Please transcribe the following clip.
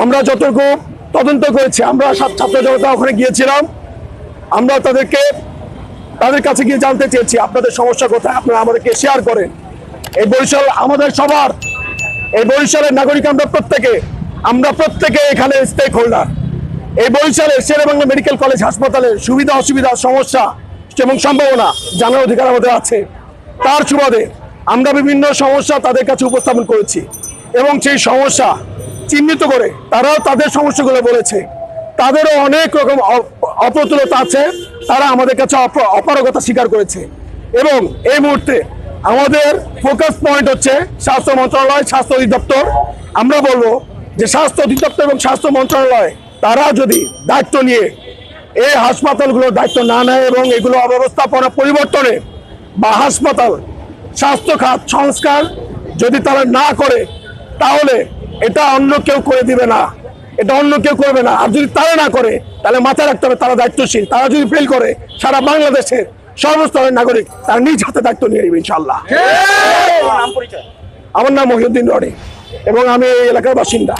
আমরা যতটুকু তদন্ত করেছি, আমরা ছাত্র জনতা ওখানে গিয়েছিলাম, আমরা তাদের কাছে গিয়ে জানতে চেয়েছি আপনাদের সমস্যা কোথায়, আপনারা আমাদেরকে শেয়ার করেন। এই বরিশাল আমাদের সবার, এই বরিশালের নাগরিক আমরা প্রত্যেকে এখানে স্টেক হোল্ডার। এই বরিশালের শেরেবাংলা মেডিকেল কলেজ হাসপাতালের সুবিধা অসুবিধা, সমস্যা এবং সম্ভাবনা জানার অধিকার আমাদের আছে। তার সুবাদে আমরা বিভিন্ন সমস্যা তাদের কাছে উপস্থাপন করেছি এবং সেই সমস্যা চিহ্নিত করে তারাও তাদের সমস্যাগুলো বলেছে। তাদেরও অনেক রকম অপ্রতুলতা আছে, তারা আমাদের কাছে অপারগতা স্বীকার করেছে। এবং এই মুহূর্তে আমাদের ফোকাস পয়েন্ট হচ্ছে স্বাস্থ্য মন্ত্রণালয়, স্বাস্থ্য অধিদপ্তর। আমরা বলবো যে স্বাস্থ্য অধিদপ্তর এবং স্বাস্থ্য মন্ত্রণালয় তারা যদি দায়িত্ব নিয়ে এই হাসপাতালগুলোর দায়িত্ব না নেয় এবং এগুলো অব্যবস্থাপনা পরিবর্তনে বা হাসপাতাল স্বাস্থ্য খাত সংস্কার যদি তারা না করে, তাহলে এটা অন্য কেউ করে দিবে না, এটা অন্য কেউ করবে না। আর যদি তারা না করে, তাহলে মাথায় রাখতে হবে তারা দায়িত্বশীল। তারা যদি ফেল করে, সারা বাংলাদেশের সর্বস্তরের নাগরিক তারা নিজ হাতে দায়িত্ব নিয়ে নেবে ইনশাল্লাহ। আমার নাম মহিউদ্দিন রনি এবং আমি এই এলাকার বাসিন্দা।